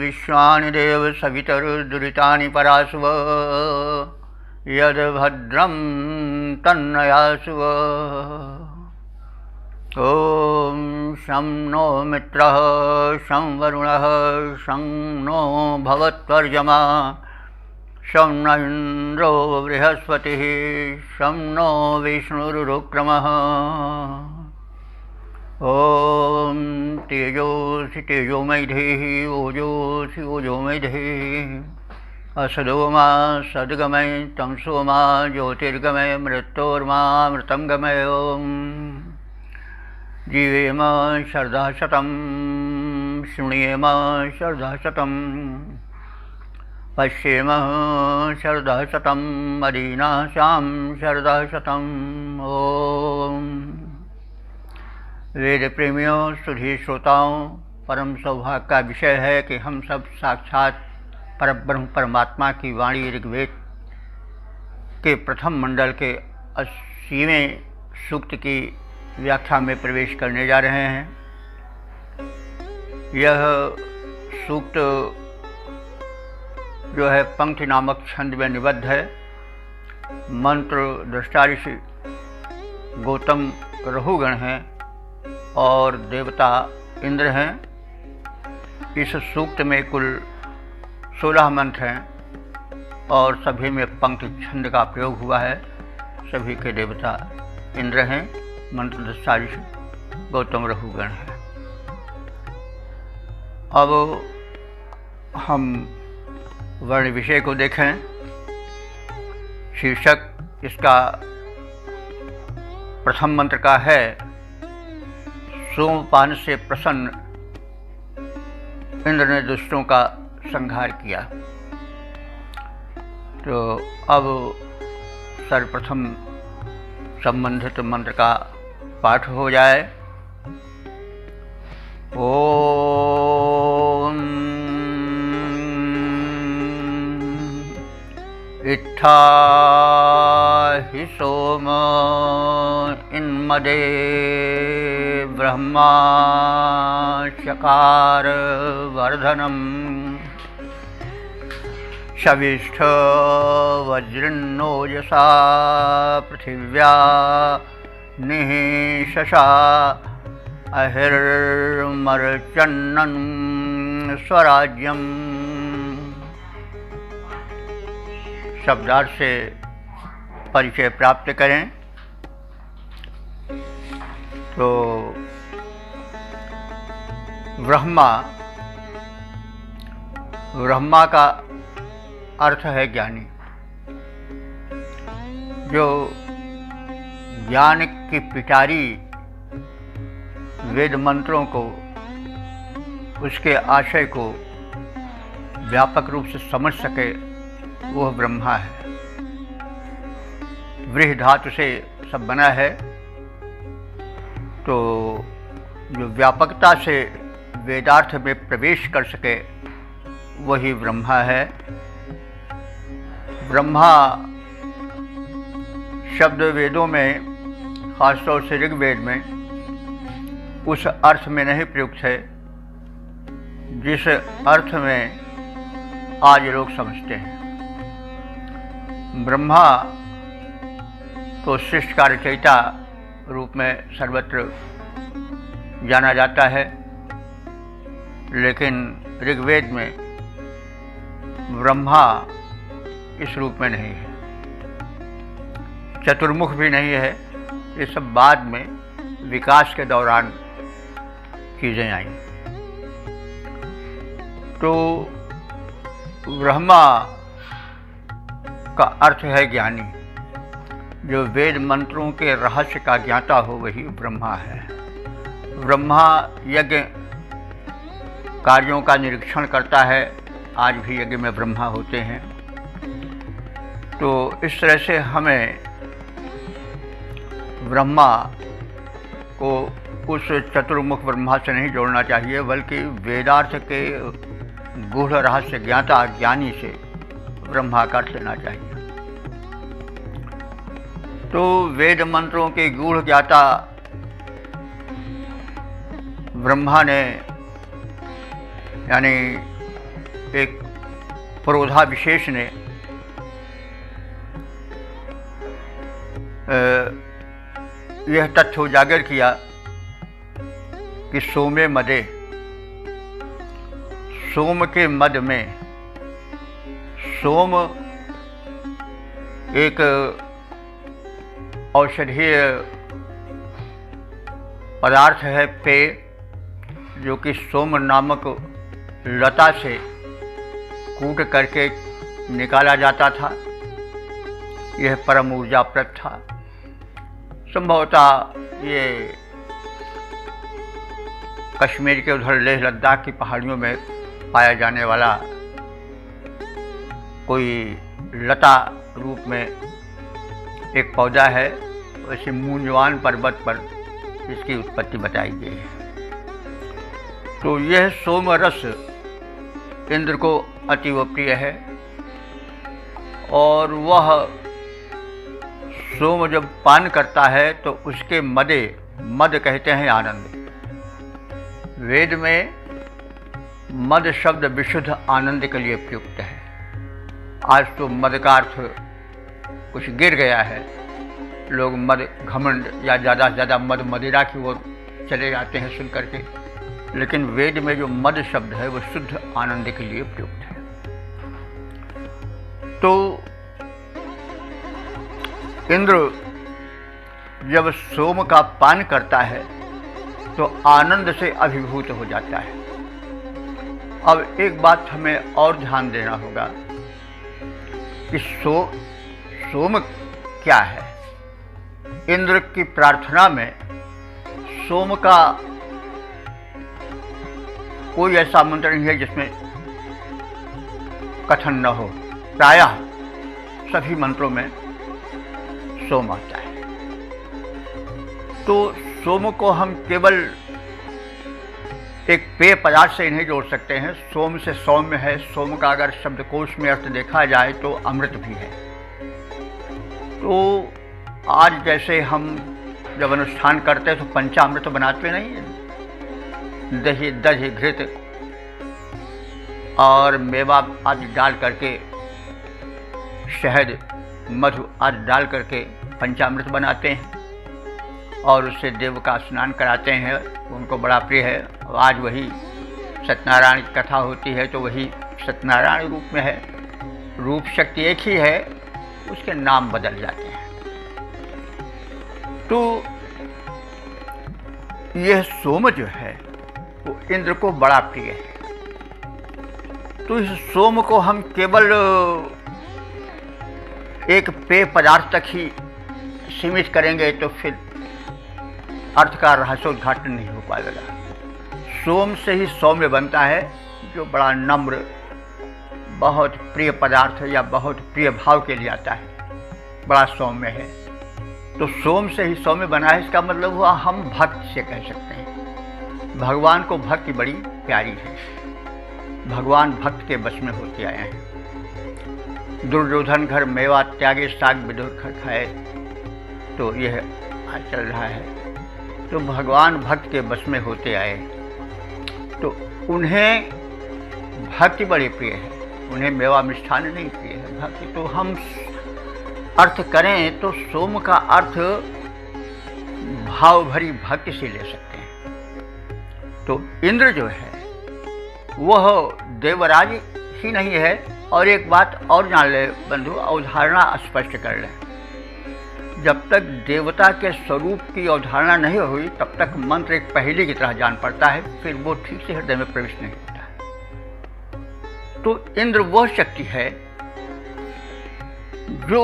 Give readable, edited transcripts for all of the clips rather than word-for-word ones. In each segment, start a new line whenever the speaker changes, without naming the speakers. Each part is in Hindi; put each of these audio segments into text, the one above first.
विश्वानि देव सवितरुर्दुरितानि परासुव यद्भद्रं तन्नयासुव। ॐ शं नो मित्रः शं वरुणः शं नो भवत्वर्यमा शं न इन्द्रो बृहस्पतिः शं नो विष्णुरुक्रमः। ॐ तेजोसि तेजोमयधेहि ओजोसि ओजोमयधेहि असदोमा सद्गमय तमसोमा ज्योतिर्गमय मृत्योर्मामृतं गमय। ॐ जीवेम शरदा शतं शृणुयेम शरदा शतं पश्येम शरदा शतं मदीनाशां शरदा शतं। ॐ वेद प्रेमियों सुधी श्रोताओं, परम सौभाग्य का विषय है कि हम सब साक्षात परब्रह्म परमात्मा की वाणी ऋग्वेद के प्रथम मंडल के 80वें सूक्त की व्याख्या में प्रवेश करने जा रहे हैं। यह सूक्त जो है पंक्ति नामक छंद में निबद्ध है। मंत्र दृष्टा ऋषि गौतम रहुगण हैं और देवता इंद्र हैं। इस सूक्त में कुल 16 मंत्र हैं और सभी में पंक्ति छंद का प्रयोग हुआ है। सभी के देवता इंद्र हैं, मंत्र दृष्टा ऋषि गौतम रहुगण हैं। अब हम वर्ण विषय को देखें। शीर्षक इसका प्रथम मंत्र का है सोमपान से प्रसन्न इंद्र ने दुष्टों का संहार किया। तो अब सर्वप्रथम संबंधित मंत्र का पाठ हो जाए। ओम इत्था हि सोम इन्मदे ब्रह्मा चकार वर्धनम शविष्ठ वज्रन्नोजसा पृथिव्या निःशशा अहिर्मर्चन्नं स्वराज्यम। शब्दार्थ से परिचय प्राप्त करें तो ब्रह्मा का अर्थ है ज्ञानी, जो ज्ञान की पिटारी वेद मंत्रों को, उसके आशय को व्यापक रूप से समझ सके, वह ब्रह्मा है। व्रीहि धातु से सब बना है, तो जो व्यापकता से वेदार्थ में प्रवेश कर सके वही ब्रह्मा है। ब्रह्मा शब्द वेदों में, खासतौर से ऋग्वेद में, उस अर्थ में नहीं प्रयुक्त है जिस अर्थ में आज लोग समझते हैं। ब्रह्मा तो सृष्टि का रचयिता रूप में सर्वत्र जाना जाता है, लेकिन ऋग्वेद में ब्रह्मा इस रूप में नहीं है, चतुर्मुख भी नहीं है। ये सब बाद में विकास के दौरान चीज़ें आई। तो ब्रह्मा का अर्थ है ज्ञानी, जो वेद मंत्रों के रहस्य का ज्ञाता हो वही ब्रह्मा है। ब्रह्मा यज्ञ कार्यों का निरीक्षण करता है। आज भी यज्ञ में ब्रह्मा होते हैं। तो इस तरह से हमें ब्रह्मा को उस चतुर्मुख ब्रह्मा से नहीं जोड़ना चाहिए, बल्कि वेदार्थ के गूढ़ रहस्य ज्ञाता ज्ञानी से ब्रह्मा का अर्थ लेना चाहिए। तो वेद मंत्रों के गूढ़ ज्ञाता ब्रह्मा ने, यानी एक पुरोधा विशेष ने यह तथ्य उजागर किया कि सोमे मदे, सोम के मद में, सोम एक औषधीय पदार्थ है, पेय, जो कि सोम नामक लता से कूट करके निकाला जाता था। यह परम ऊर्जाप्रद था। संभवतः ये कश्मीर के उधर लेह लद्दाख की पहाड़ियों में पाया जाने वाला कोई लता रूप में एक पौधा है। वैसे मूंजवान पर्वत पर इसकी उत्पत्ति बताई गई है। तो यह सोम रस इंद्र को अतीव प्रिय है, और वह सोम जब पान करता है तो उसके मदे, मद कहते हैं आनंद। वेद में मद शब्द विशुद्ध आनंद के लिए प्रयुक्त है। आज तो मद का अर्थ कुछ गिर गया है, लोग मद घमंड या ज़्यादा से ज़्यादा मद मदिरा की ओर चले जाते हैं सुन करके, लेकिन वेद में जो मद शब्द है वो शुद्ध आनंद के लिए प्रयुक्त है। तो इंद्र जब सोम का पान करता है तो आनंद से अभिभूत हो जाता है। अब एक बात हमें और ध्यान देना होगा कि सोम क्या है। इंद्र की प्रार्थना में सोम का कोई ऐसा मंत्र नहीं है जिसमें कथन न हो। प्रायः सभी मंत्रों में सोम आता है। तो सोम को हम केवल एक पेय पदार्थ से नहीं जोड़ सकते हैं। सोम से सौम्य है। सोम का अगर शब्दकोश में अर्थ देखा जाए तो अमृत भी है। तो आज जैसे हम जब अनुष्ठान करते हैं तो पंचामृत बनाते नहीं हैं, दही, दही, घृत और मेवा आदि डाल करके, शहद, मधु आदि डाल करके पंचामृत बनाते हैं और उससे देव का स्नान कराते हैं। उनको बड़ा प्रिय है। आज वही सत्यनारायण की कथा होती है तो वही सत्यनारायण रूप में है। रूप शक्ति एक ही है, उसके नाम बदल जाते हैं। तो यह सोम जो है वो इंद्र को बड़ा प्रिय है। तो इस सोम को हम केवल एक पेय पदार्थ तक ही सीमित करेंगे तो फिर अर्थ का रहस्योद्घाटन नहीं हो पाएगा। सोम से ही सौम्य बनता है, जो बड़ा नम्र, बहुत प्रिय पदार्थ या बहुत प्रिय भाव के लिए आता है, बड़ा सौम्य है। तो सोम से ही सौम्य बना है, इसका मतलब हुआ हम भक्त से कह सकते हैं। भगवान को भक्ति बड़ी प्यारी है। भगवान भक्त के बस में होते आए हैं। दुर्योधन घर मेवा त्यागे साग विदुर खाए, तो यह आज चल रहा है। तो भगवान भक्त के बस में होते आए, तो उन्हें भक्ति बड़ी प्रिय है। उन्हें मेवा मिष्ठान नहीं प्रिय है, भक्ति। तो हम अर्थ करें तो सोम का अर्थ भाव भरी भक्ति से ले सकते हैं। तो इंद्र जो है वह देवराज ही नहीं है। और एक बात और जान ले बंधु, अवधारणा स्पष्ट कर लें। जब तक देवता के स्वरूप की अवधारणा नहीं हुई तब तक मंत्र एक पहेली की तरह जान पड़ता है, फिर वो ठीक से हृदय में प्रवेश नहीं होता है। तो इंद्र वह शक्ति है जो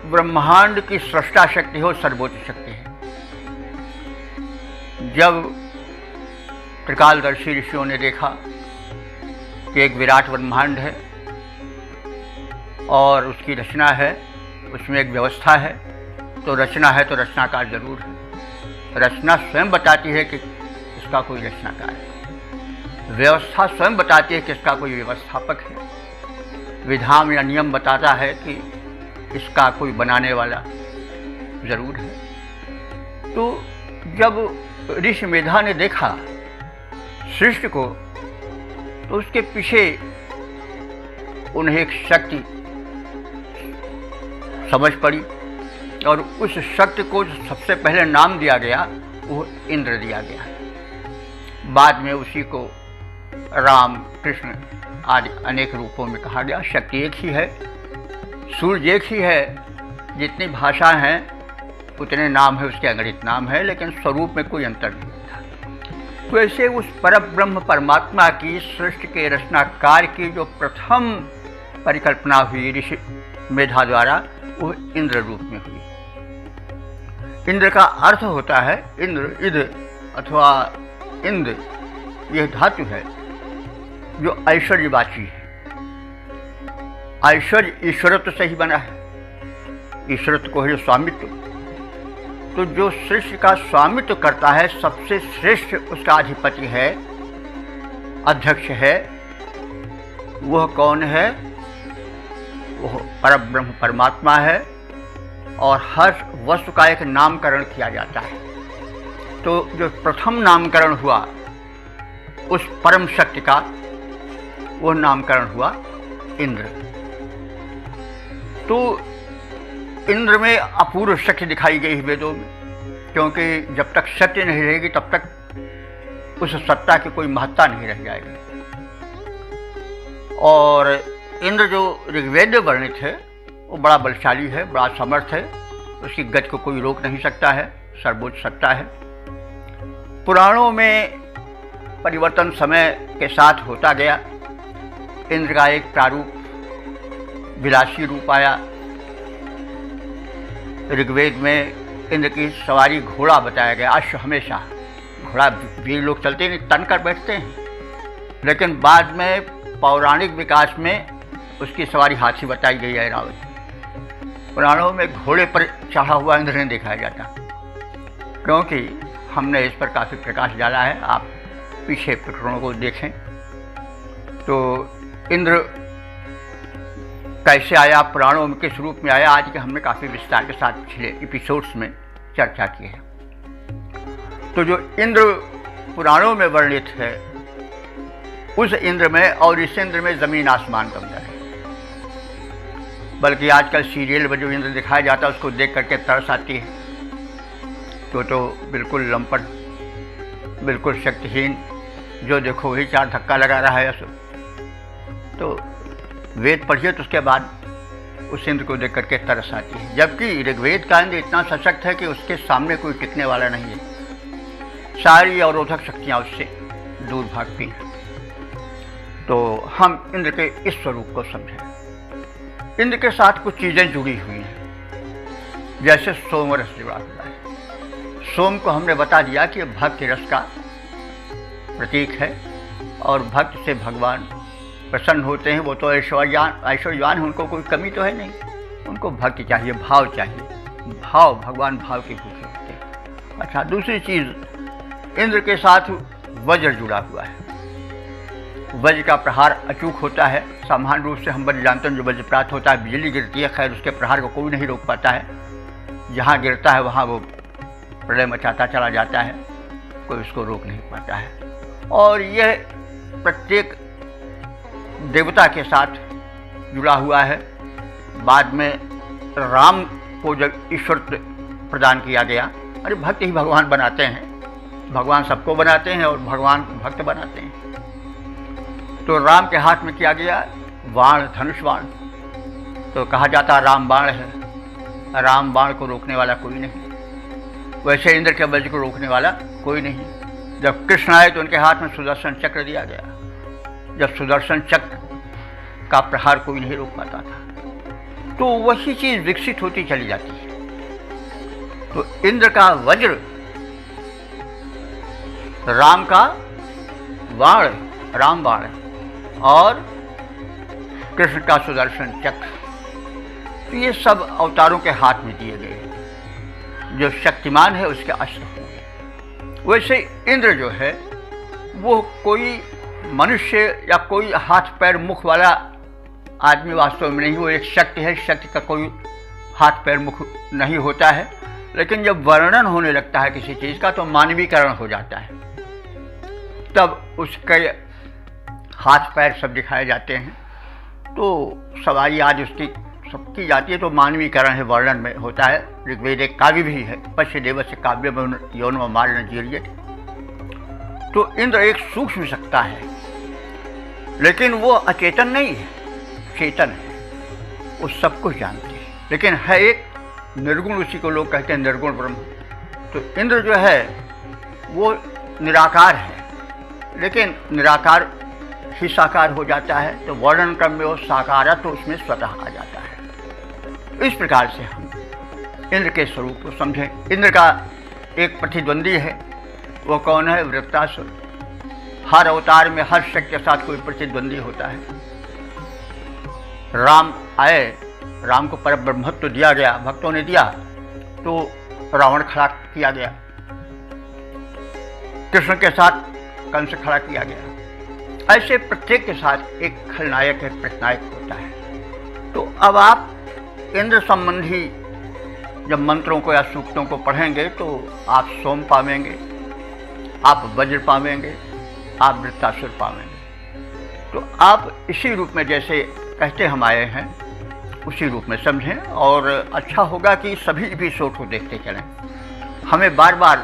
ब्रह्मांड की सृष्टा शक्ति हो, सर्वोच्च शक्ति है। जब त्रिकालदर्शी ऋषियों ने देखा कि एक विराट ब्रह्मांड है और उसकी रचना है, उसमें एक व्यवस्था है, तो रचना है तो रचनाकार जरूर है। रचना स्वयं बताती है कि इसका कोई रचनाकार है, व्यवस्था स्वयं बताती है कि इसका कोई व्यवस्थापक है, विधान या नियम बताता है कि इसका कोई बनाने वाला जरूर है। तो जब ऋषि मेधा ने देखा सृष्टि को तो उसके पीछे उन्हें एक शक्ति समझ पड़ी और उस शक्ति को जो सबसे पहले नाम दिया गया वो इंद्र दिया गया। बाद में उसी को राम, कृष्ण आदि अनेक रूपों में कहा गया। शक्ति एक ही है, सूर्य एक ही है, जितनी भाषा हैं उतने नाम है, उसके अगणित नाम है, लेकिन स्वरूप में कोई अंतर नहीं था। तो ऐसे उस परब्रह्म परमात्मा की सृष्टि के रचनाकार की जो प्रथम परिकल्पना हुई ऋषि मेधा द्वारा, वो इंद्र रूप में हुई। इंद्र का अर्थ होता है इंद्र, इद अथवा इंद्र, यह धातु है जो ऐश्वर्यवाची है। ऐश्वर्य ईश्वरत्व से ही बना है, ईश्वरत्व को है स्वामित्व। तो जो सृष्टि का स्वामित्व करता है, सबसे श्रेष्ठ उसका अधिपति है, अध्यक्ष है, वह कौन है? वह परब्रह्म परमात्मा है। और हर वस्तु का एक नामकरण किया जाता है। तो जो प्रथम नामकरण हुआ उस परम शक्ति का, वह नामकरण हुआ इंद्र। तो इंद्र में अपूर्व शक्ति दिखाई गई है वेदों में, क्योंकि जब तक शक्ति नहीं रहेगी तब तक उस सत्ता की कोई महत्ता नहीं रह जाएगी। और इंद्र जो ऋग्वेद में वर्णित है वो बड़ा बलशाली है, बड़ा समर्थ है, उसकी गति को कोई रोक नहीं सकता है, सर्वोच्च सत्ता है। पुराणों में परिवर्तन समय के साथ होता गया। इंद्र का एक प्रारूप विलासी रूप आया। ऋग्वेद में इंद्र की सवारी घोड़ा बताया गया, अश्व हमेशा, घोड़ा वीर लोग चलते नहीं, तन कर बैठते हैं। लेकिन बाद में पौराणिक विकास में उसकी सवारी हाथी बताई गई है, रावत। पुराणों में घोड़े पर चढ़ा हुआ इंद्र नहीं दिखाया जाता, क्योंकि हमने इस पर काफ़ी प्रकाश डाला है। आप पीछे प्रकरणों को देखें तो इंद्र कैसे आया, पुराणों में किस रूप में आया, आज के हमने काफ़ी विस्तार के साथ पिछले एपिसोड्स में चर्चा की है। तो जो इंद्र पुराणों में वर्णित है, उस इंद्र में और इस इंद्र में ज़मीन आसमान का अंतर है। बल्कि आजकल सीरियल में जो इंद्र दिखाया जाता है उसको देख करके तरस आती है। तो बिल्कुल लंपट, बिल्कुल शक्तिहीन, जो देखो वही चार धक्का लगा रहा है। तो वेद पढ़िए तो उसके बाद उस इंद्र को देख करके तरस आती है। जबकि ऋग्वेद का इंद्र इतना सशक्त है कि उसके सामने कोई टिकने वाला नहीं है, सारी अवरोधक शक्तियाँ उससे दूर भागती हैं। तो हम इंद्र के इस स्वरूप को समझें। इंद्र के साथ कुछ चीज़ें जुड़ी हुई हैं, जैसे सोम रस जुड़ा हुआ है। सोम को हमने बता दिया कि भक्ति रस का प्रतीक है और भक्त से भगवान प्रसन्न होते हैं। वो तो ऐश्वर्यवान हैं, उनको कोई कमी तो है नहीं, उनको भक्ति चाहिए, भाव चाहिए, भाव, भगवान भाव के भूखे होते हैं। अच्छा, दूसरी चीज़, इंद्र के साथ वज्र जुड़ा हुआ है। वज्र का प्रहार अचूक होता है। सामान्य रूप से हम वज्र जानते हैं, जो वज्र प्राप्त होता है, बिजली गिरती है, खैर उसके प्रहार को कोई नहीं रोक पाता है। जहाँ गिरता है वहाँ वो प्रलय मचाता चला जाता है, कोई उसको रोक नहीं पाता है। और यह प्रत्येक देवता के साथ जुड़ा हुआ है। बाद में राम को जब ईश्वर प्रदान किया गया, अरे भक्त ही भगवान बनाते हैं, भगवान सबको बनाते हैं और भगवान भक्त बनाते हैं। तो राम के हाथ में किया गया बाण, धनुष बाण। तो कहा जाता राम बाण है, राम बाण को रोकने वाला कोई नहीं। वैसे इंद्र के वज्र को रोकने वाला कोई नहीं। जब कृष्ण आए तो उनके हाथ में सुदर्शन चक्र दिया गया। जब सुदर्शन चक्र का प्रहार कोई नहीं रोक पाता था। तो वही चीज़ विकसित होती चली जाती है। तो इंद्र का वज्र, राम का बाण, राम बाण, और कृष्ण का सुदर्शन चक्र, तो ये सब अवतारों के हाथ में दिए गए। जो शक्तिमान है उसके अस्त्र होंगे। वैसे इंद्र जो है वो कोई मनुष्य या कोई हाथ पैर मुख वाला आदमी वास्तव में नहीं, वो एक शक्ति है। शक्ति का कोई हाथ पैर मुख नहीं होता है, लेकिन जब वर्णन होने लगता है किसी चीज़ का तो मानवीकरण हो जाता है, तब उसके हाथ पैर सब दिखाए जाते हैं, तो सवारी आज उसकी सब की जाती है, तो मानवीकरण है, वर्णन में होता है। ऋग्वेद एक काव्य भी है, पश्य देवस्य काव्य यौन माल्य जीर्यत। तो इंद्र एक सूक्ष्म सत्ता है, लेकिन वो अचेतन नहीं है, चेतन है, वो सब कुछ जानते हैं, लेकिन है एक निर्गुण, उसी को लोग कहते हैं निर्गुण ब्रह्म। तो इंद्र जो है वो निराकार है, लेकिन निराकार ही साकार हो जाता है, तो वर्णन क्रम में वो साकारत्व तो उसमें स्वतः आ जाता है। इस प्रकार से हम इंद्र के स्वरूप को समझें। इंद्र का एक प्रतिद्वंदी है, वो कौन है? वृत्तासुर। हर अवतार में हर शक्ति के साथ कोई प्रतिद्वंदी होता है। राम आए, राम को पर ब्रह्मत्व दिया गया, भक्तों ने दिया, तो रावण खड़ा किया गया, कृष्ण के साथ कंस खड़ा किया गया। ऐसे प्रत्येक के साथ एक खलनायक है, प्रतिनायक होता है। तो अब आप इंद्र संबंधी जब मंत्रों को या सूक्तों को पढ़ेंगे तो आप सोम पावेंगे, आप वज्र पावेंगे, आप वृत्तासुर पावेंगे। तो आप इसी रूप में जैसे कहते हम आए हैं उसी रूप में समझें, और अच्छा होगा कि सभी एपिसोड को देखते चलें। हमें बार बार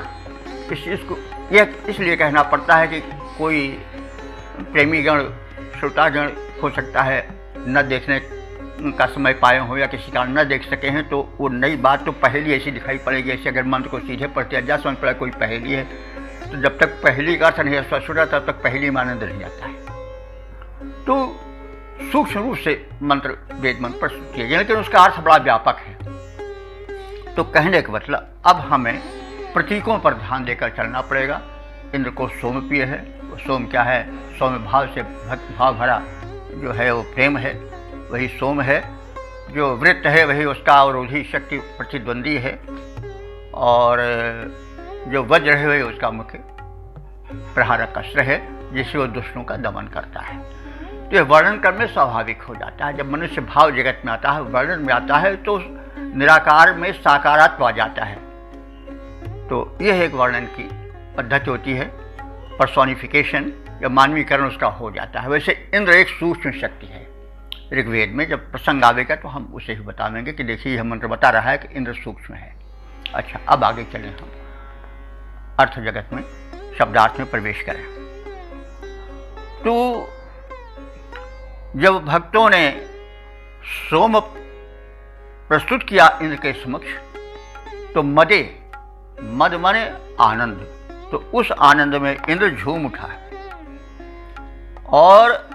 इस चीज़ को यह इसलिए कहना पड़ता है कि कोई प्रेमीगण, श्रोतागण हो सकता है न देखने का समय पाए हो या किसी कारण न देख सके हैं, तो वो नई बात तो पहेली ऐसी दिखाई पड़ेगी। ऐसे अगर मंत्र को सीधे पढ़ते जा समझ पड़ा कोई पहेली है, तो जब तक पहेली का अर्थ नहीं स्पष्ट होता तब तक पहेली में आनंद नहीं आता है। तो सूक्ष्म रूप से मंत्र वेद मंत्र प्रस्तुत किए गए, लेकिन उसका अर्थ बड़ा व्यापक है। तो कहने का मतलब अब हमें प्रतीकों पर ध्यान देकर चलना पड़ेगा। इंद्र को सोम प्रिय है। वो सोम क्या है? सौम्य भाव से भक्त भाव भरा जो है वो प्रेम है, वही सोम है। जो वृत्त है वही उसका अवरोधी शक्ति प्रतिद्वंदी है, और जो वज्र है वही उसका मुख्य प्रहारक अस्त्र है, जिससे वो दुष्टों का दमन करता है। तो ये वर्णन करने स्वाभाविक हो जाता है। जब मनुष्य भाव जगत में आता है, वर्णन में आता है, तो निराकार में साकारात्व आ जाता है। तो यह एक वर्णन की पद्धति होती है, पर्सोनिफिकेशन या मानवीकरण उसका हो जाता है। वैसे इंद्र एक सूक्ष्म शक्ति है। ऋग्वेद में जब प्रसंग आवेगा तो हम उसे ही बतावेंगे कि देखिए यह मंत्र बता रहा है कि इंद्र सूक्ष्म है। अच्छा, अब आगे चलें, हम अर्थ जगत में शब्दार्थ में प्रवेश करें। तो जब भक्तों ने सोम प्रस्तुत किया इंद्र के समक्ष, तो मद माने आनंद, तो उस आनंद में इंद्र झूम उठा और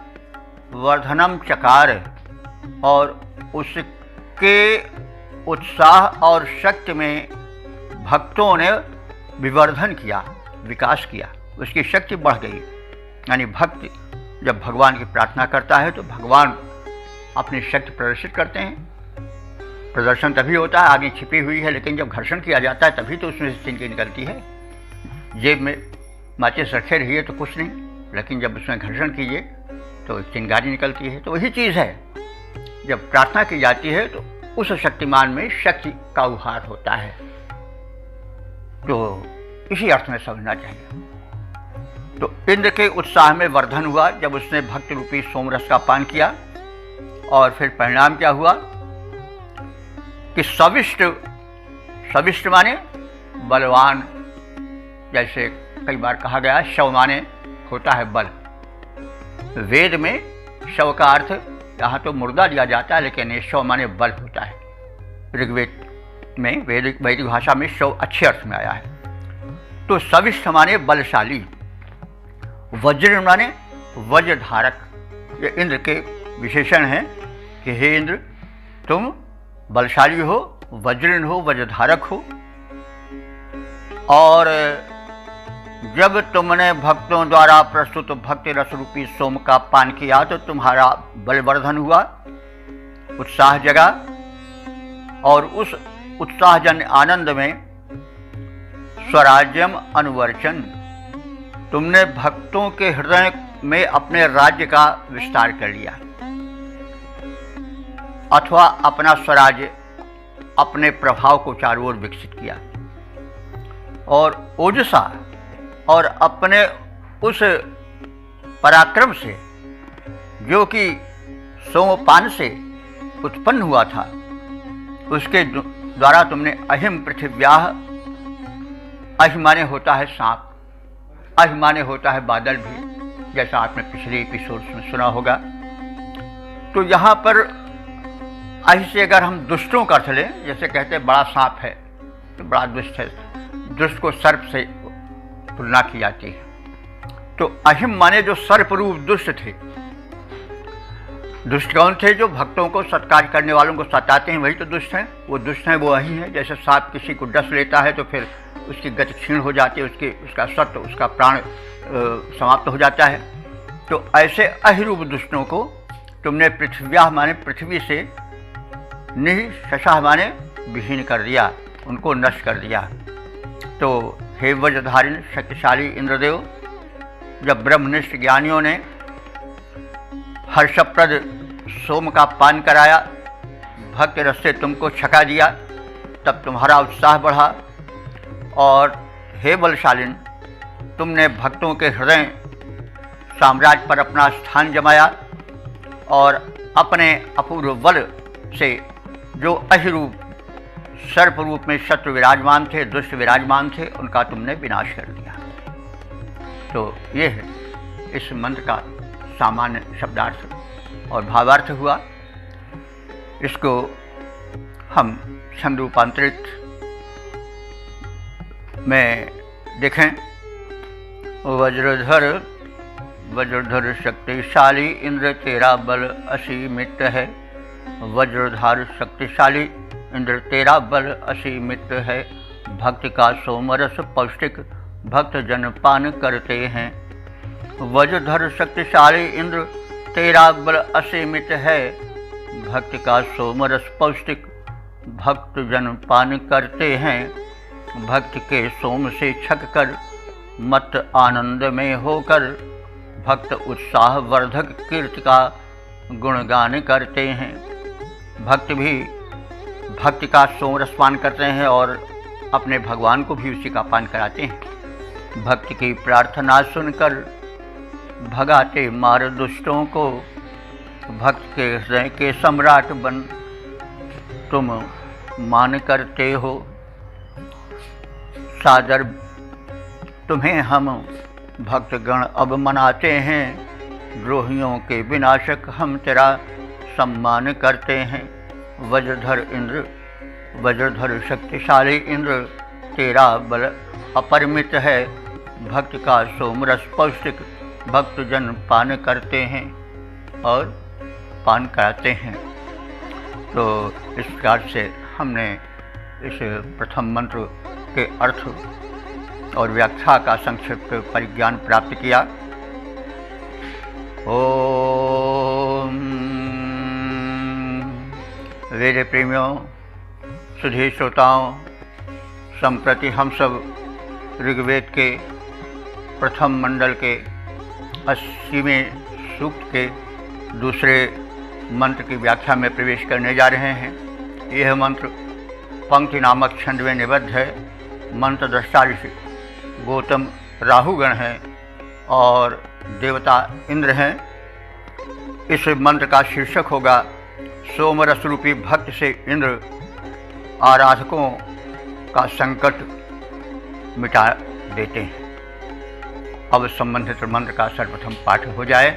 वर्धनम चकार, और उसके उत्साह और शक्ति में भक्तों ने विवर्धन किया, विकास किया, उसकी शक्ति बढ़ गई। यानी भक्त जब भगवान की प्रार्थना करता है तो भगवान अपनी शक्ति प्रदर्शित करते हैं। प्रदर्शन तभी होता है, आगे छिपी हुई है, लेकिन जब घर्षण किया जाता है तभी तो उसमें से चिंगारी निकलती है। जेब में माचिस रखे रहिए तो कुछ नहीं, लेकिन जब उसमें घर्षण कीजिए तो चिंगारी निकलती है। तो वही चीज़ है, जब प्रार्थना की जाती है तो उस शक्तिमान में शक्ति का उभार होता है। तो इसी अर्थ में समझना चाहिए। तो इंद्र के उत्साह में वर्धन हुआ जब उसने भक्त रूपी सोमरस का पान किया, और फिर परिणाम क्या हुआ कि सविष्ट माने बलवान। जैसे कई बार कहा गया, शव माने होता है बल। वेद में शव का अर्थ यहाँ तो मुर्दा दिया जाता है, लेकिन ये शव माने बल होता है। ऋग्वेद में वैदिक भाषा में शव अच्छे अर्थ में आया है। तो सविष्ठ माने बलशाली, वज्र माने वज्रधारक। ये इंद्र के विशेषण हैं कि हे इंद्र, तुम बलशाली हो, वज्रन हो, वज्रधारक हो, और जब तुमने भक्तों द्वारा प्रस्तुत भक्ति रस रूपी सोम का पान किया तो तुम्हारा बलवर्धन हुआ, उत्साह जगा, और उस उत्साहजन्य आनंद में स्वराज्यम अनुवर्चन, तुमने भक्तों के हृदय में अपने राज्य का विस्तार कर लिया, अथवा अपना स्वराज्य, अपने प्रभाव को चारों ओर विकसित किया, और ओजसा और अपने उस पराक्रम से जो कि सोमपान से उत्पन्न हुआ था, उसके द्वारा तुमने अहिम पृथिव्याह, अहिमाने होता है सांप, अहिमाने होता है बादल भी, जैसा आपने पिछले एपिसोड में सुना होगा। तो यहाँ पर अहि से अगर हम दुष्टों का अर्थ लें, जैसे कहते हैं बड़ा सांप है तो बड़ा दुष्ट है, दुष्ट को सर्प से तुलना की जाती है। तो अहिम माने जो सर्प रूप दुष्ट थे। दुष्ट कौन थे? जो भक्तों को सत्कार करने वालों को सताते हैं, वही तो दुष्ट हैं। वो दुष्ट हैं, वो अहि हैं। जैसे सांप किसी को डस लेता है तो फिर उसकी गति क्षीण हो जाती है, उसका सत्व, उसका प्राण समाप्त हो जाता है। तो ऐसे अहिरूप दुष्टों को तुमने पृथ्व्याह माने पृथ्वी से, निःशशः माने विहीन कर दिया, उनको नष्ट कर दिया। तो हे वज्रधारिण शक्तिशाली इंद्रदेव, जब ब्रह्मनिष्ठ ज्ञानियों ने हर्षप्रद सोम का पान कराया, भक्त रस से तुमको छका दिया, तब तुम्हारा उत्साह बढ़ा। और हे बलशालिन, तुमने भक्तों के हृदय साम्राज्य पर अपना स्थान जमाया और अपने अपूर्व बल से जो अहिरूप सर्प रूप में शत्रु विराजमान थे, दुष्ट विराजमान थे, उनका तुमने विनाश कर दिया। तो ये है इस मंत्र का सामान्य शब्दार्थ और भावार्थ हुआ। इसको हम छंद रूपांतरित में देखें। वज्रधर शक्तिशाली इंद्र तेरा बल असीमित है। वज्रधार शक्तिशाली इंद्र तेरा बल असीमित है। भक्त का सोमरस पौष्टिक भक्त जन पान करते हैं। वज्रधर शक्तिशाली इंद्र तेरा बल असीमित है। भक्त का सोमरस पौष्टिक भक्त जन पान करते हैं। भक्त के सोम से छक कर मत आनंद में होकर भक्त उत्साह वर्धक कीर्ति का गुणगान करते हैं। भक्त भी भक्ति का सोमरस पान करते हैं और अपने भगवान को भी उसी का पान कराते हैं। भक्त की प्रार्थना सुनकर भगाते मार दुष्टों को। भक्त के हृदय के सम्राट बन तुम मान करते हो। सादर तुम्हें हम भक्तगण अब मनाते हैं। द्रोहियों के विनाशक हम तेरा सम्मान करते हैं। वज्रधर शक्तिशाली इंद्र तेरा बल अपरिमित है। भक्त का सोमरस पौष्टिक भक्त जन पान करते हैं और पान कराते हैं। तो इस प्रकार से हमने इस प्रथम मंत्र के अर्थ और व्याख्या का संक्षिप्त परिज्ञान प्राप्त किया। ओम वेद प्रेमियों, सुधी श्रोताओं, संप्रति हम सब ऋग्वेद के प्रथम मंडल के 80वें सूक्त के दूसरे मंत्र की व्याख्या में प्रवेश करने जा रहे हैं। यह मंत्र पंक्ति नामक छंद में निबद्ध है। मंत्र दृष्टा ऋषि गौतम राहुगण हैं और देवता इंद्र हैं। इस मंत्र का शीर्षक होगा सोमरस रूपी भक्त से इंद्र आराधकों का संकट मिटा देते हैं। अब संबंधित मंत्र का सर्वप्रथम पाठ हो जाए।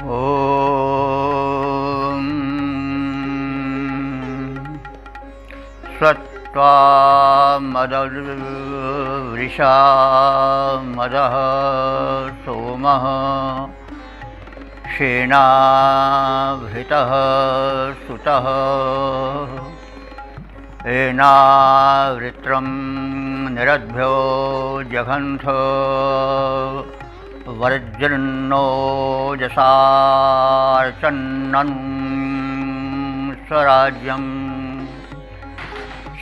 ओम सत्वा मदः वृषा मदः सोमः शेनावृतः सुतः एनावृत्रं निरद्भ्यो जघन्थ वर्जन्नोजसार्चन्नं स्वराज्यं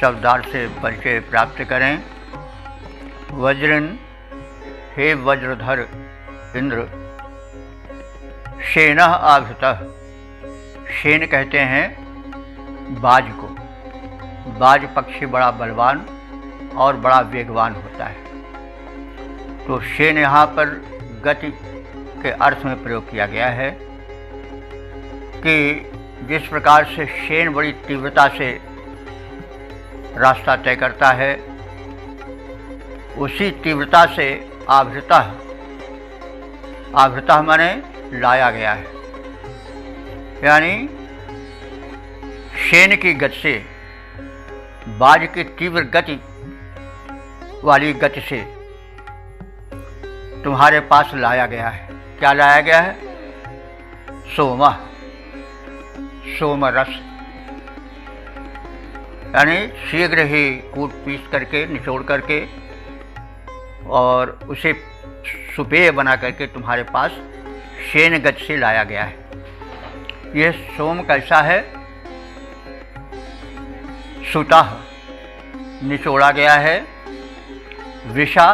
शब्दार्थ से परिचय प्राप्त करें। वज्रन, हे वज्रधर इंद्र, शेनः आभृतः, शेन कहते हैं बाज को। बाज पक्षी बड़ा बलवान और बड़ा वेगवान होता है। तो शेन यहाँ पर गति के अर्थ में प्रयोग किया गया है कि जिस प्रकार से शेन बड़ी तीव्रता से रास्ता तय करता है, उसी तीव्रता से आवृतः, आवृतः माने लाया गया है। यानी शेन की गति से, बाज की तीव्र गति वाली गति से तुम्हारे पास लाया गया है। क्या लाया गया है? सोम, सोम रस, यानी शीघ्र ही कूट पीस करके, निचोड़ करके और उसे सुपेय बना करके तुम्हारे पास शेन गति से लाया गया है। यह सोम कैसा है? सुतः, निचोड़ा गया है। वृषा,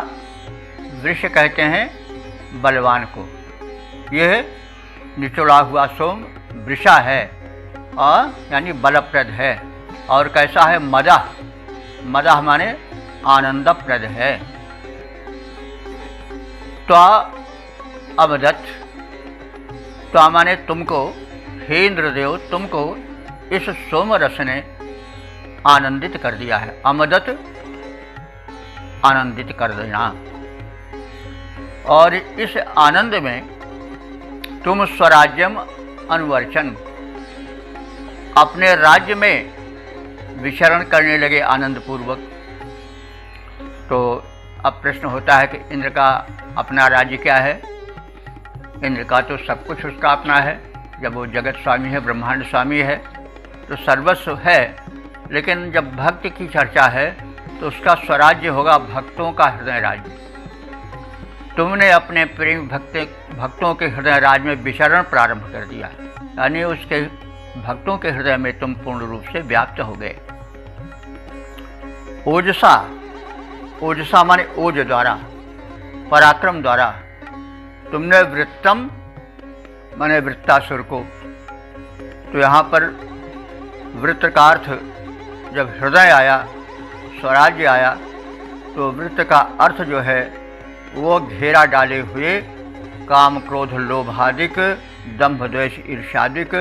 वृष कहते हैं बलवान को। यह निचोड़ा हुआ सोम वृषा है और यानी बलप्रद है। और कैसा है? मदः, मदः माने आनंदप्रद है। त्वा अमदत्, त्वा माने तुमको, हे इंद्रदेव तुमको इस सोम रस ने आनंदित कर दिया है। अमदत, आनंदित कर देना। और इस आनंद में तुम स्वराज्यम अनुवर्चन, अपने राज्य में विचरण करने लगे आनंद पूर्वक। तो अब प्रश्न होता है कि इंद्र का अपना राज्य क्या है? इंद्र का तो सब कुछ उसका अपना है। जब वो जगत स्वामी है, ब्रह्मांड स्वामी है, तो सर्वस्व है। लेकिन जब भक्ति की चर्चा है तो उसका स्वराज्य होगा भक्तों का हृदय राज्य। तुमने अपने प्रेम भक्तों के हृदय राज्य में विचरण प्रारंभ कर दिया, यानी उसके भक्तों के हृदय में तुम पूर्ण रूप से व्याप्त हो गए। ओजसा, ओजसा माने ओज द्वारा, पराक्रम द्वारा तुमने वृत्तम माने वृत्तासुर को। तो यहाँ पर वृत्त का अर्थ, जब हृदय आया, स्वराज्य आया, तो वृत्त का अर्थ जो है वो घेरा डाले हुए काम क्रोध लोभादिक दंभ द्वेष ईर्ष्यादिक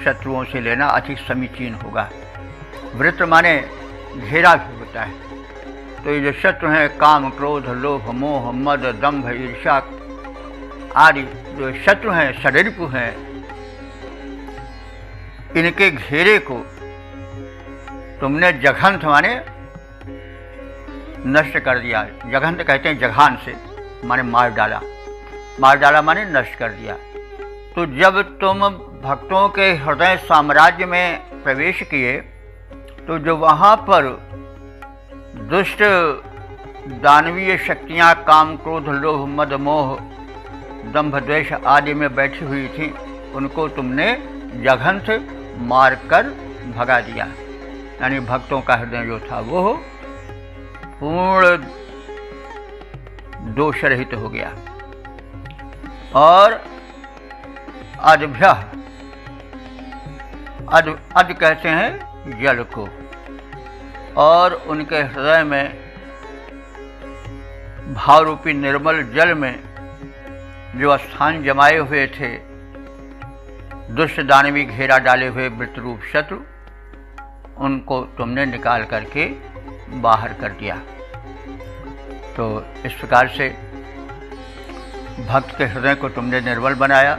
शत्रुओं से लेना अधिक समीचीन होगा। वृत्त माने घेरा भी होता है। तो ये जो शत्रु हैं, काम क्रोध लोभ मोह मद दंभ ईर्ष्या आदि जो शत्रु हैं, षड्रिपु हैं, इनके घेरे को तुमने जघंत माने नष्ट कर दिया। जघंत कहते हैं जघान से, माने मार डाला। मार डाला माने नष्ट कर दिया। तो जब तुम भक्तों के हृदय साम्राज्य में प्रवेश किए, तो जो वहाँ पर दुष्ट दानवीय शक्तियाँ काम क्रोध लोभ मद मोह दंभ द्वेष आदि में बैठी हुई थी, उनको तुमने जघंत मारकर भगा दिया। यानी भक्तों का हृदय जो था वो पूर्ण दोष रहित हो गया। और अद्भ्य, अद कहते हैं जल को, और उनके हृदय में भावरूपी निर्मल जल में जो स्थान जमाए हुए थे दुष्ट दानवी घेरा डाले हुए वृत्तरूप शत्रु, उनको तुमने निकाल करके बाहर कर दिया। तो इस प्रकार से भक्त के हृदय को तुमने निर्मल बनाया।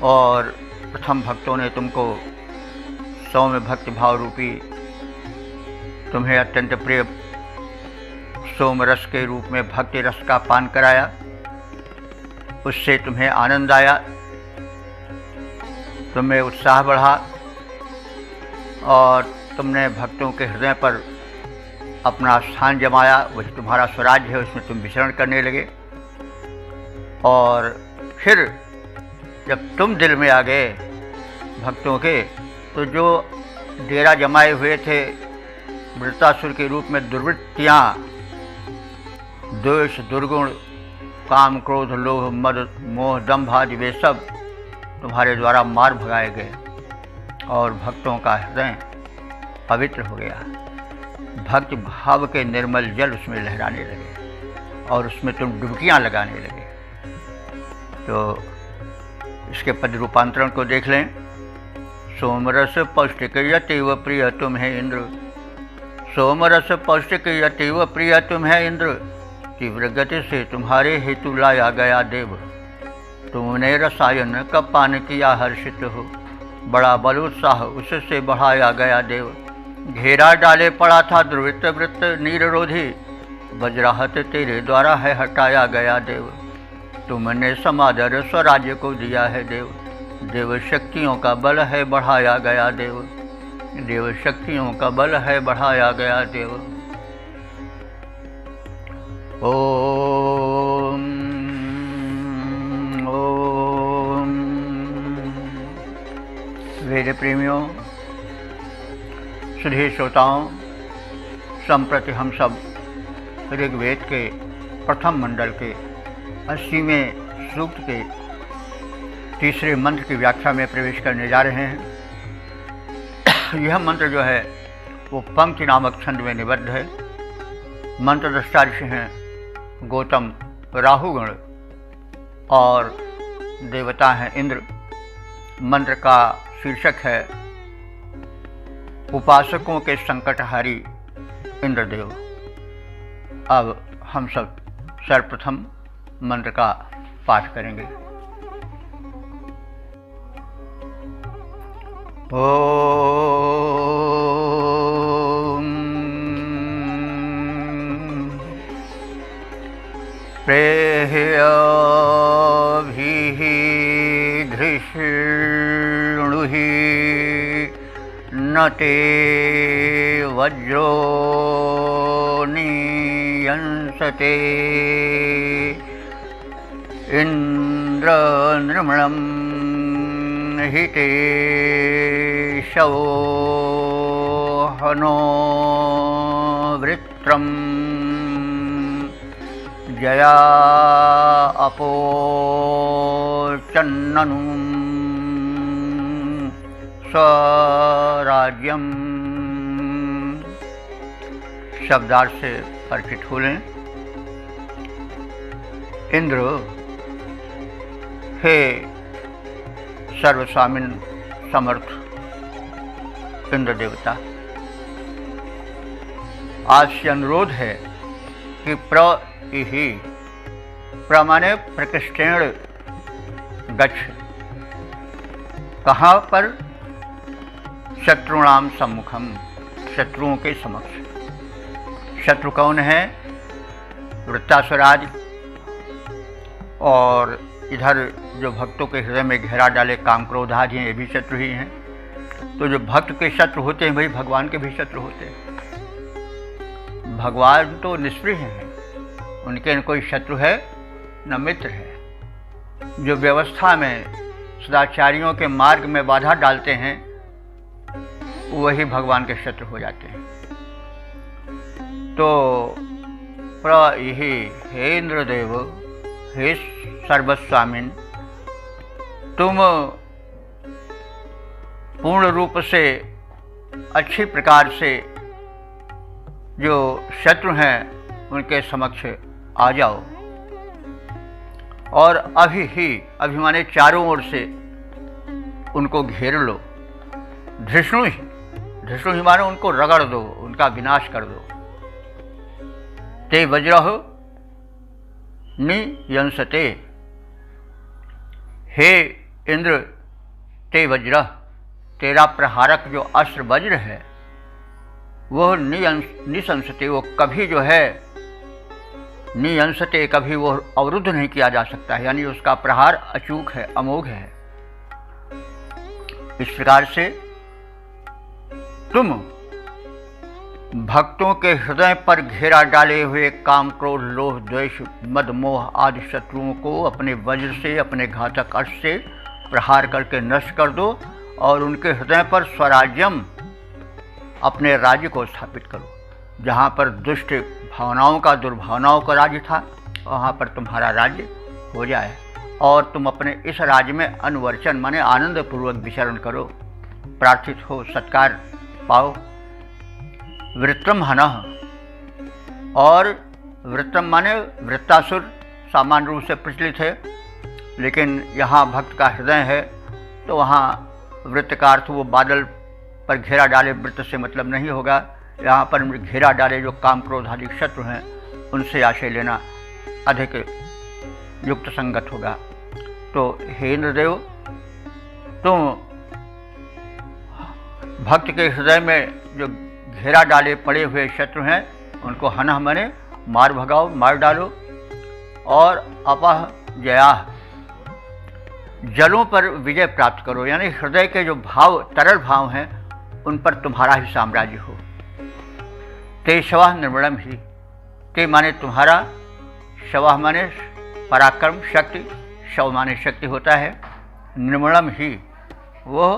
और प्रथम भक्तों ने तुमको सौम्य भक्ति भाव रूपी तुम्हें अत्यंत प्रिय सोम रस के रूप में भक्ति रस का पान कराया। उससे तुम्हें आनंद आया, तुम्हें उत्साह बढ़ा और तुमने भक्तों के हृदय पर अपना स्थान जमाया। वही तुम्हारा स्वराज्य है, उसमें तुम विचरण करने लगे। और फिर जब तुम दिल में आ गए भक्तों के, तो जो डेरा जमाए हुए थे वृत्तासुर के रूप में दुर्वृत्तियाँ, द्वेष, दुर्गुण, काम, क्रोध, लोभ, मद, मोह, दंभ आदि वे सब तुम्हारे द्वारा मार भगाए गए और भक्तों का हृदय पवित्र हो गया। भक्ति भाव के निर्मल जल उसमें लहराने लगे और उसमें तुम डुबकियाँ लगाने लगे। तो इसके पद रूपांतरण को देख लें। सोमरस पौष्टिक यतीव प्रिय तुम्हें इंद्र, सोमरस पौष्टिक यतीव प्रिय तुम्हें इंद्र, तीव्र गति से तुम्हारे हेतु लाया गया देव। तुमने रसायन का पान किया हर्षित हो, बड़ा बल उत्साह उससे बढ़ाया गया देव। घेरा डाले पड़ा था दुर्वृत्त वृत्त नीररोधी, वज्राहत तेरे द्वारा है हटाया गया देव। तुमने समादर स्वराज्य को दिया है देव, देव शक्तियों का बल है बढ़ाया गया देव, देव शक्तियों का बल है बढ़ाया गया देव। ओम ओम। वेद प्रेमियों, सुधी श्रोताओं, संप्रति हम सब ऋग्वेद के प्रथम मंडल के 80वें सूक्त के तीसरे मंत्र की व्याख्या में प्रवेश करने जा रहे हैं। यह मंत्र जो है वो पंक्ति नामक छंद में निबद्ध है। मंत्र दृष्टा ऋषि हैं गौतम, राहुगण और देवता हैं इंद्र। मंत्र का शीर्षक है उपासकों के संकटहारी इंद्रदेव। अब हम सब सर्वप्रथम मंत्र का पाठ करेंगे। ओम प्रेह्यभिः धृष्णुहि न ते वज्रो नियंसते इंद्र नृमणं हिते शवो हनो वृत्रं जया अपोचन्ननु स्वराज्यम। शब्दार्थ से परिचित हो लें। इंद्र, हे सर्वस्वामिन समर्थ इंद्र देवता, आज से अनुरोध है कि प्रमाणे प्रकृष्टेण गच्छ। कहाँ पर? शत्रुणाम सम्मुखम, शत्रुओं के समक्ष। शत्रु कौन है? वृत्तासुर आदि। और इधर जो भक्तों के हृदय में घेरा डाले काम क्रोध आदि हैं, ये भी शत्रु ही हैं। तो जो भक्त के शत्रु होते हैं वही भगवान के भी शत्रु होते हैं। भगवान तो निष्प्रिय हैं, उनके न कोई शत्रु है न मित्र है। जो व्यवस्था में सदाचारियों के मार्ग में बाधा डालते हैं वही भगवान के शत्रु हो जाते हैं। तो यही हे इंद्रदेव, हे सर्वस्वामिन, तुम पूर्ण रूप से अच्छी प्रकार से जो शत्रु हैं उनके समक्ष आ जाओ और अभी ही, अभी माने चारों ओर से उनको घेर लो। धृष्णु ही मानो उनको रगड़ दो, उनका विनाश कर दो। ते वज्रह नियंसते, हे इंद्र ते वज्र, तेरा प्रहारक जो अस्त्र वज्र है वह निशंसते, वो कभी जो है नियंसते, कभी वो अवरुद्ध नहीं किया जा सकता है, यानी उसका प्रहार अचूक है, अमोघ है। इस प्रकार से तुम भक्तों के हृदय पर घेरा डाले हुए काम क्रोध लोभ द्वेष मद मोह आदि शत्रुओं को अपने वज्र से, अपने घातक अस्त्र से प्रहार करके नष्ट कर दो और उनके हृदय पर स्वराज्यम, अपने राज्य को स्थापित करो। जहाँ पर दुष्ट भावनाओं का, दुर्भावनाओं का राज्य था, वहाँ पर तुम्हारा राज्य हो जाए और तुम अपने इस राज्य में अनुवर्चन माने आनंद पूर्वक विचरण करो, प्रार्थित हो, सत्कार पाओ। वृत्रम हनः, और वृत्रम माने वृत्तासुर सामान्य रूप से प्रचलित है, लेकिन यहाँ भक्त का हृदय है तो वहाँ वृत्त का अर्थ वो बादल पर घेरा डाले वृत्त से मतलब नहीं होगा। यहाँ पर घेरा डाले जो काम क्रोध आदि शत्रु हैं उनसे आशय लेना अधिक युक्त संगत होगा। तो हे इंद्रदेव, तुम भक्त के हृदय में जो घेरा डाले पड़े हुए शत्रु हैं उनको हनः मने मार भगाओ, मार डालो। और अपह जया, जलों पर विजय प्राप्त करो, यानी हृदय के जो भाव, तरल भाव हैं उन पर तुम्हारा ही साम्राज्य हो। ते शवः निर्मलम ही, ते माने तुम्हारा, शवः माने पराक्रम, शक्ति, शव माने शक्ति होता है, निर्मलम ही, वो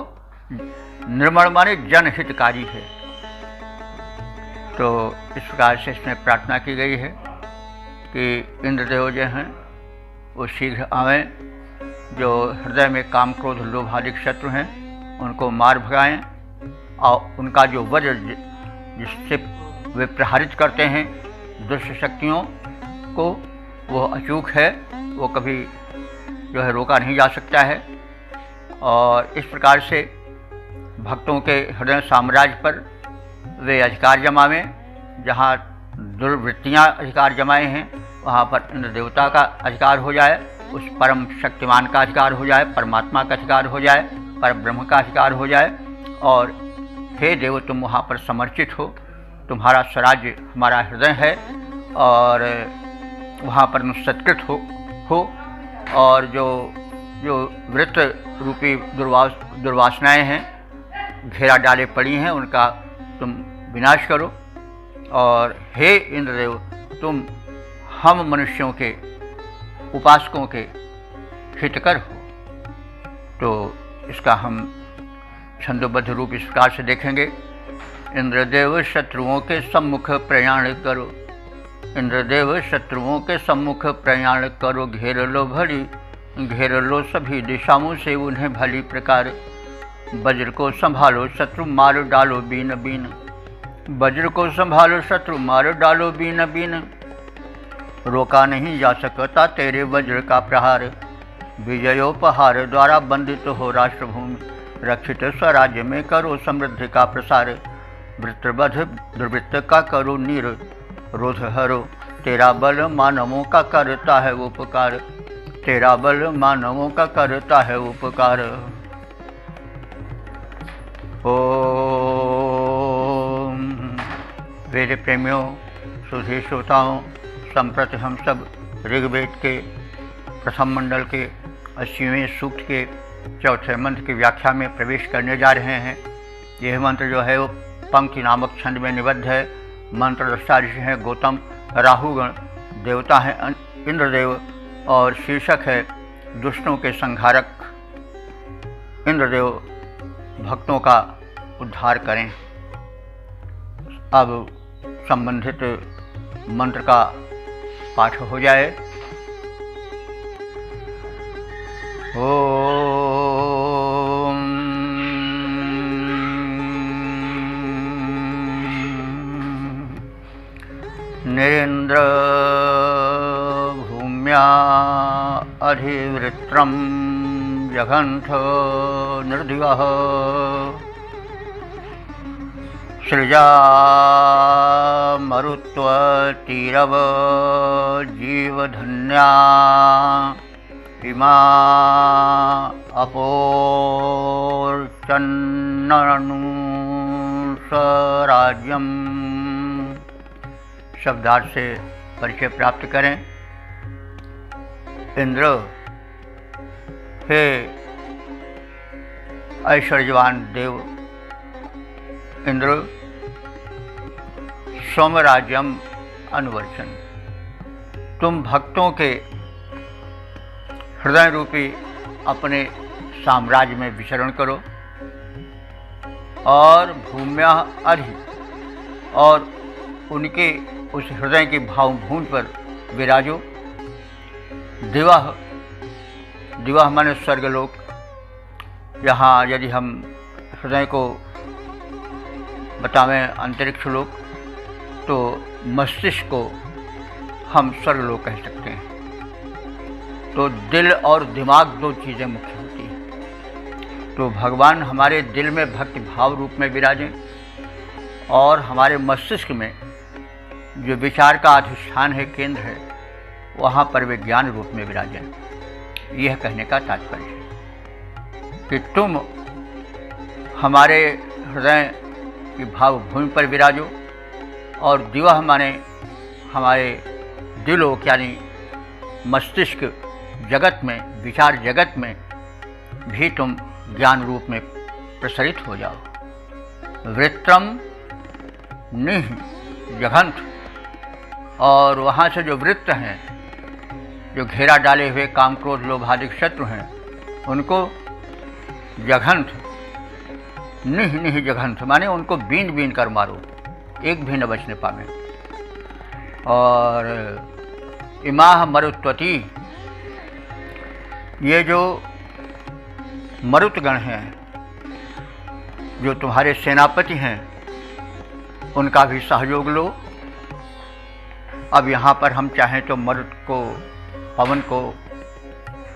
निर्मल माने जनहितकारी है। तो इस प्रकार से इसमें प्रार्थना की गई है कि इंद्रदेव जो हैं वो शीघ्र आवें, जो हृदय में काम क्रोध लोभ आदि शत्रु हैं उनको मार भगाएं, और उनका जो वज्र जिससे वे प्रहारित करते हैं दुष्ट शक्तियों को, वो अचूक है, वो कभी जो है रोका नहीं जा सकता है। और इस प्रकार से भक्तों के हृदय साम्राज्य पर वे अधिकार जमावें। जहाँ दुर्वृत्तियाँ अधिकार जमाए हैं वहाँ पर इंद्र देवता का अधिकार हो जाए, उस परम शक्तिमान का अधिकार हो जाए, परमात्मा का अधिकार हो जाए, पर ब्रह्म का अधिकार हो जाए। और हे देव, तुम वहाँ पर समर्चित हो, तुम्हारा स्वराज्य हमारा हृदय है और वहाँ पर सत्कृत हो। और जो वृत्त रूपी दुर्वासनाएँ हैं, घेरा डाले पड़ी हैं, उनका तुम विनाश करो। और हे इंद्रदेव, तुम हम मनुष्यों के उपासकों के हितकर हो। तो इसका हम छंदोबद्ध रूप इस प्रकार से देखेंगे। इंद्रदेव शत्रुओं के सम्मुख प्रयाण करो, इंद्रदेव शत्रुओं के सम्मुख प्रयाण करो, घेर लो भली, घेर लो सभी दिशाओं से उन्हें भली प्रकार, वज्र को संभालो शत्रु मार डालो बीन बीन, वज्र को संभालो शत्रु मार डालो बीन बीन, रोका नहीं जा सकता तेरे वज्र का प्रहार, विजयोपहार द्वारा बंदित हो राष्ट्रभूमि, रक्षित स्वराज्य में करो समृद्धि का प्रसार, वृत्रवध दुर्वृत्त का करो नीर रोध हरो, तेरा बल मानवों का करता है उपकार, तेरा बल मानवों का करता है उपकार। ओम। वेद प्रेमियों, सुधी श्रोताओं, संप्रति हम सब ऋग्वेद के प्रथम मंडल के 80वें सूक्त के चौथे मंत्र की व्याख्या में प्रवेश करने जा रहे हैं। यह मंत्र जो है वो पंक्ति नामक छंद में निबद्ध है। मंत्र दृष्टा ऋषि हैं गौतम, राहुगण देवता हैं इंद्रदेव, और शीर्षक है दुष्टों के संहारक इंद्रदेव भक्तों का उद्धार करें। अब संबंधित मंत्र का पाठ हो जाए। ओम। निरेन्द्र भूम्या अधिवृत्रं जघंथ निर्दिवः, सृजा मरुत्वतीरव जीवधन्या, इमा अपोर्चन्ननु स्वराज्यम। शब्दार्थ से परिचय प्राप्त करें। इंद्र, हे ऐश्वर्यवान देव इंद्र, सोमराज्यम अनुवर्चन, तुम भक्तों के हृदय रूपी अपने साम्राज्य में विचरण करो। और भूम्या अधि, और उनके उस हृदय की भावभूमि पर विराजो। दिवह, दिवह माने स्वर्गलोक। यहाँ यदि हम हृदय को बतावें अंतरिक्ष लोक, तो मस्तिष्क को हम स्वर्गलोक कह सकते हैं। तो दिल और दिमाग दो चीज़ें मुख्य होती हैं। तो भगवान हमारे दिल में भक्ति भाव रूप में विराजें और हमारे मस्तिष्क में जो विचार का अधिष्ठान है, केंद्र है, वहाँ पर वे ज्ञान रूप में विराजें। यह कहने का तात्पर्य है कि तुम हमारे हृदय की भावभूमि पर विराजो, और दिवह माने हमारे दिलोक यानी मस्तिष्क जगत में, विचार जगत में भी तुम ज्ञान रूप में प्रसरित हो जाओ। वृत्रम निह जघंत, और वहाँ से जो वृत्त हैं, जो घेरा डाले हुए काम क्रोध लोभ आदि शत्रु हैं, उनको जघंत, निह निह जघंत माने उनको बीन बीन कर मारो, एक भी न बचने पावे। और इमाह मरुत्वती, ये जो मरुतगण हैं, जो तुम्हारे सेनापति हैं, उनका भी सहयोग लो। अब यहाँ पर हम चाहें तो मरुत को, पवन को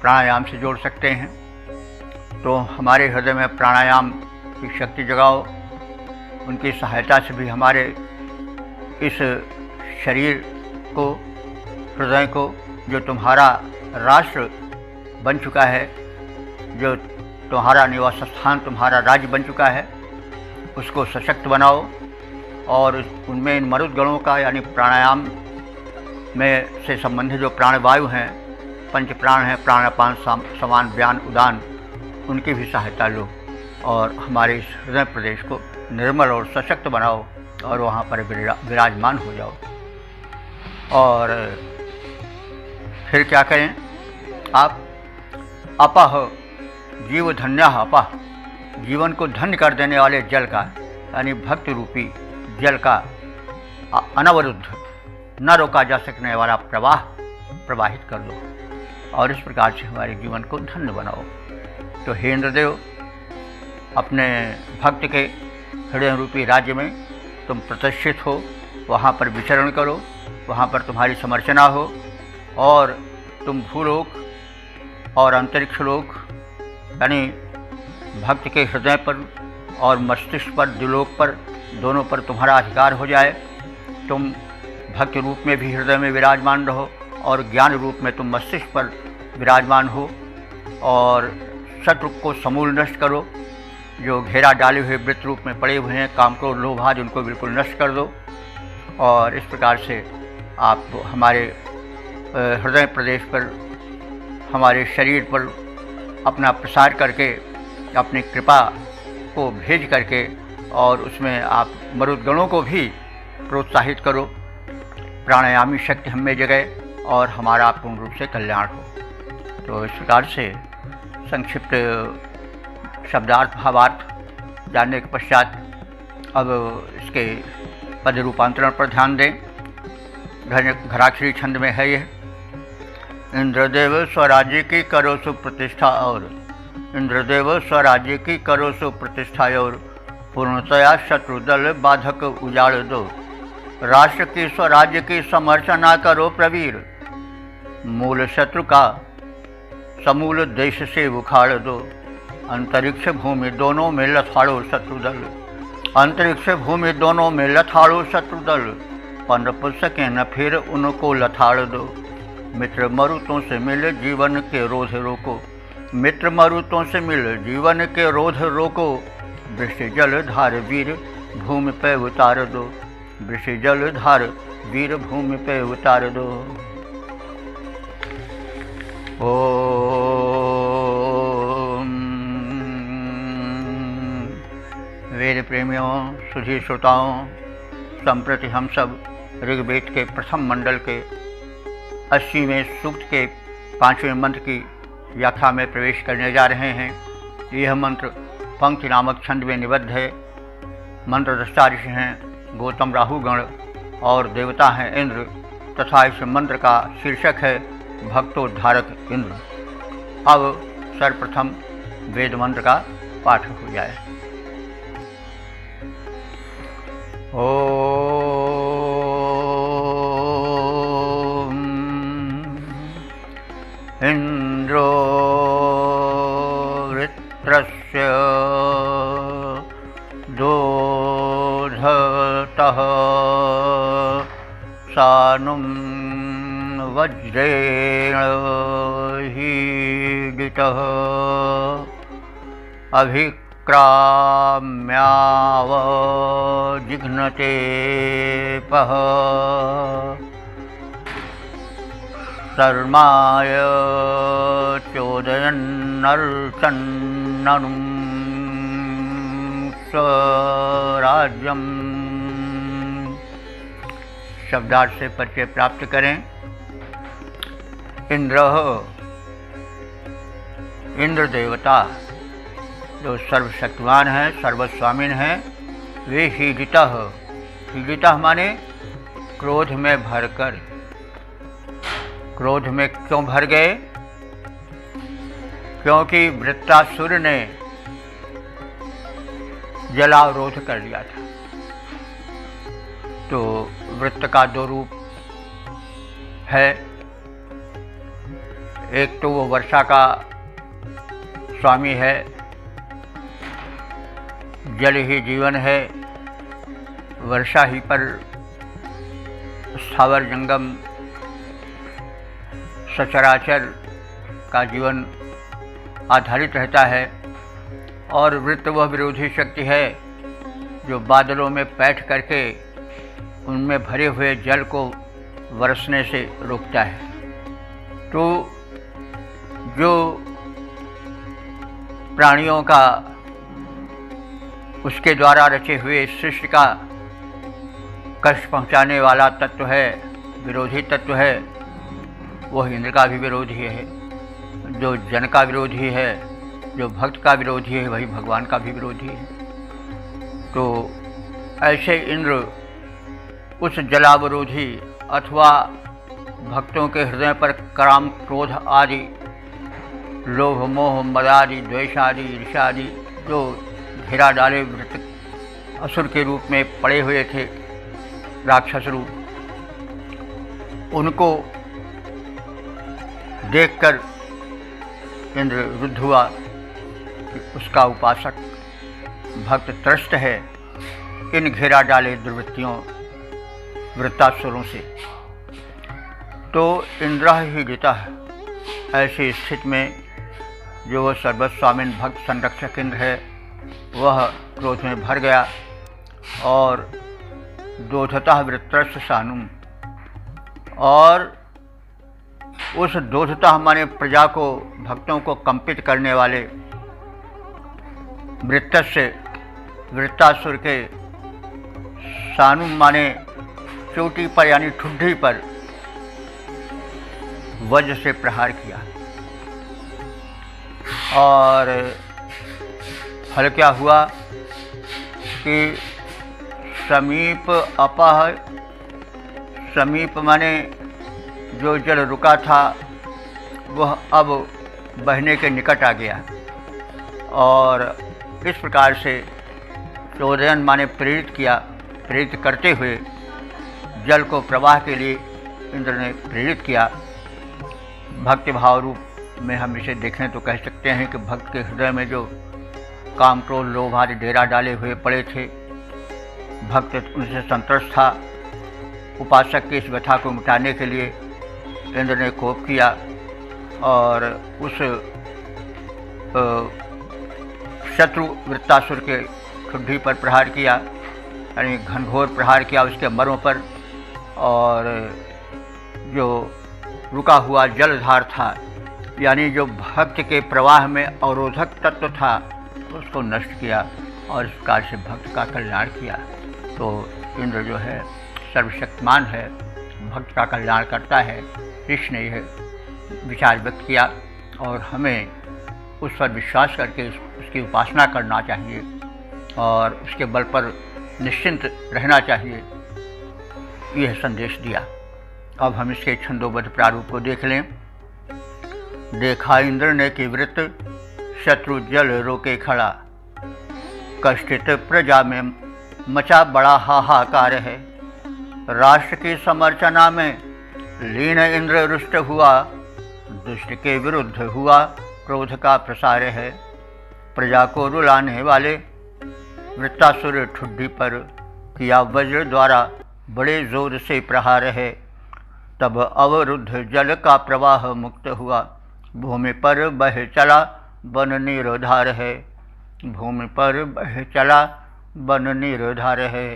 प्राणायाम से जोड़ सकते हैं। तो हमारे हृदय में प्राणायाम की शक्ति जगाओ। उनकी सहायता से भी हमारे इस शरीर को, हृदय को, जो तुम्हारा राष्ट्र बन चुका है, जो तुम्हारा निवास स्थान, तुम्हारा राज्य बन चुका है, उसको सशक्त बनाओ। और उनमें इन मरुद गणों का यानी प्राणायाम में से संबंधित जो प्राणवायु हैं, पंच प्राण हैं, प्राणापान समान व्यान उदान, उनकी भी सहायता लो और हमारे इस हृदय प्रदेश को निर्मल और सशक्त बनाओ और वहाँ पर विराजमान हो जाओ। और फिर क्या करें आप? अपह जीव धन्या अपह, जीवन को धन्य कर देने वाले जल का यानी भक्ति रूपी जल का अनवरुद्ध न रोका जा सकने वाला प्रवाह प्रवाहित कर दो और इस प्रकार से हमारे जीवन को धन्य बनाओ। तो हे इंद्रदेव, अपने भक्त के हृदय रूपी राज्य में तुम प्रतिष्ठित हो, वहाँ पर विचरण करो, वहाँ पर तुम्हारी समर्चना हो और तुम भूलोक और अंतरिक्ष लोक यानी भक्त के हृदय पर और मस्तिष्क पर, दिलोक पर, दोनों पर तुम्हारा अधिकार हो जाए। तुम भक्ति रूप में भी हृदय में विराजमान रहो और ज्ञान रूप में तुम मस्तिष्क पर विराजमान हो और शत्रु को समूल नष्ट करो। जो घेरा डाले हुए वृत्त रूप में पड़े हुए हैं, काम क्रोध लोभ आदि, उनको बिल्कुल नष्ट कर दो। और इस प्रकार से आप हमारे हृदय प्रदेश पर, हमारे शरीर पर अपना प्रसार करके, अपनी कृपा को भेज करके और उसमें आप मरुदगणों को भी प्रोत्साहित करो। प्राणायामी शक्ति हम में जगे और हमारा पूर्ण रूप से कल्याण हो। तो इस प्रकार से संक्षिप्त शब्दार्थ भावार्थ जानने के पश्चात अब इसके पद रूपांतरण पर ध्यान दें। घराक्षरी छंद में है यह। इंद्रदेव स्वराज्य की करो सुप्रतिष्ठा और, इंद्रदेव स्वराज्य की करो सुप्रतिष्ठा और, पूर्णतया शत्रुदल बाधक उजाड़ दो। राष्ट्र की स्वराज्य की समर्चना करो प्रवीर, मूल शत्रु का समूल देश से उखाड़ दो। अंतरिक्ष भूमि दोनों में लथाड़ो शत्रुदल, अंतरिक्ष भूमि दोनों में लथाड़ो शत्रुदल। पनप सके न फिर उनको लथाड़ दो। मित्र मरुतों से मिल जीवन के रोध रोको, मित्र मरुतों से मिल जीवन के रोध रोको। वृष्टि जल धार वीर भूमि पे उतार दो, वृष्टि जल धार वीर भूमि पे उतार दो। ओम। वेद प्रेमियों, सुधी श्रोताओं, संप्रति हम सब ऋग्वेद के प्रथम मंडल के 80वें सूक्त के 5वें मंत्र की व्याख्या में प्रवेश करने जा रहे हैं। यह मंत्र पंक्ति नामक छंद में निबद्ध है मंत्रदृष्टा ऋषि हैं गौतम राहुगण और देवता हैं इंद्र, तथा इस मंत्र का शीर्षक है भक्तोद्धारक इंद्र। अब सर्वप्रथम वेद मंत्र का पाठ हो जाए। ओम इंद्रो वृत्रस्य दोधतः सानुं वज्रेण हीडितः अभिक्राम्यावजिघ्नते पः सर्माय चोदयन्नर्चन्ननुं स्वराज्यम्। शब्दार्थ से परिचय प्राप्त करें। इंद्र देवता जो सर्वशक्तिमान है, सर्वस्वामीन है, वे हीडितः माने क्रोध में भरकर। क्रोध में क्यों भर गए? क्योंकि वृत्तासुर ने जलावरोध कर लिया था। तो वृत्त का दो रूप है, एक तो वो वर्षा का स्वामी है, जल ही जीवन है, वर्षा ही पर स्थावर जंगम सचराचर का जीवन आधारित रहता है। और वृत्त वह विरोधी शक्ति है जो बादलों में बैठ करके उनमें भरे हुए जल को बरसने से रोकता है। तो जो प्राणियों का उसके द्वारा रचे हुए सृष्टि का कष्ट पहुंचाने वाला तत्व है, विरोधी तत्व है, वह इंद्र का भी विरोधी है। जो जन का विरोधी है, जो भक्त का विरोधी है, वही भगवान का भी विरोधी है। तो ऐसे इंद्र उस जलावरोधी अथवा भक्तों के हृदय पर काम, क्रोध आदि, लोभ, मोह, मद आदि, द्वेष आदि, ईर्ष्या आदि जो घेरा डाले वृत्त असुर के रूप में पड़े हुए थे, राक्षस रूप, उनको देखकर इंद्र रुद्ध हुआ कि उसका उपासक भक्त त्रस्त है इन घेरा डाले दुर्वृत्तियों वृत्तासुरों से। तो इंद्र ही जीता है। ऐसी स्थिति में जो वह सर्वस्वामीन भक्त संरक्षक इंद्र है, वह क्रोध में भर गया और दोधतः वृत्रस्य सानुम, और उस दोधतः माने प्रजा को, भक्तों को कंपित करने वाले वृत्तासुर के सानुम माने चोटी पर यानी ठुड्डी पर वज्र से प्रहार किया। और फल क्या हुआ कि समीप अपह, समीप माने जो जल रुका था वह अब बहने के निकट आ गया। और इस प्रकार से चोदयन माने प्रेरित करते हुए जल को प्रवाह के लिए इंद्र ने प्रेरित किया। भक्ति भाव रूप में हम इसे देखें तो कह सकते हैं कि भक्त के हृदय में जो काम, क्रोध, लोभ आदि डेरा डाले हुए पड़े थे, भक्त उनसे संतुष्ट था। उपासक की इस व्यथा को मिटाने के लिए इंद्र ने कोप किया और उस शत्रु वृत्तासुर के ठुड्डी पर प्रहार किया, यानी घनघोर प्रहार किया उसके मरों पर। और जो रुका हुआ जलधार था, यानी जो भक्त के प्रवाह में अवरोधक तत्व था, उसको नष्ट किया और इस प्रकार से भक्त का कल्याण किया। तो इंद्र जो है सर्वशक्तिमान है, भक्त का कल्याण करता है। ऋषि ने यह विचार व्यक्त किया और हमें उस पर विश्वास करके उसकी उपासना करना चाहिए और उसके बल पर निश्चिंत रहना चाहिए, यह संदेश दिया। अब हम इसके छंदोबद्ध प्रारूप को देख लें। देखा इंद्र ने कि वृत्त शत्रु जल रोके खड़ा, कष्टित प्रजा में मचा बड़ा हाहाकार है। राष्ट्र की समर्चना में लीन इंद्र रुष्ट हुआ, दुष्ट के विरुद्ध हुआ क्रोध का प्रसार है। प्रजा को रुलाने वाले वृत्तासुर ठुड्डी पर किया वज्र द्वारा बड़े जोर से प्रहार है। तब अवरुद्ध जल का प्रवाह मुक्त हुआ, भूमि पर बह चला वन निरोधार है। भूमि पर बह चला वन निरोधार है।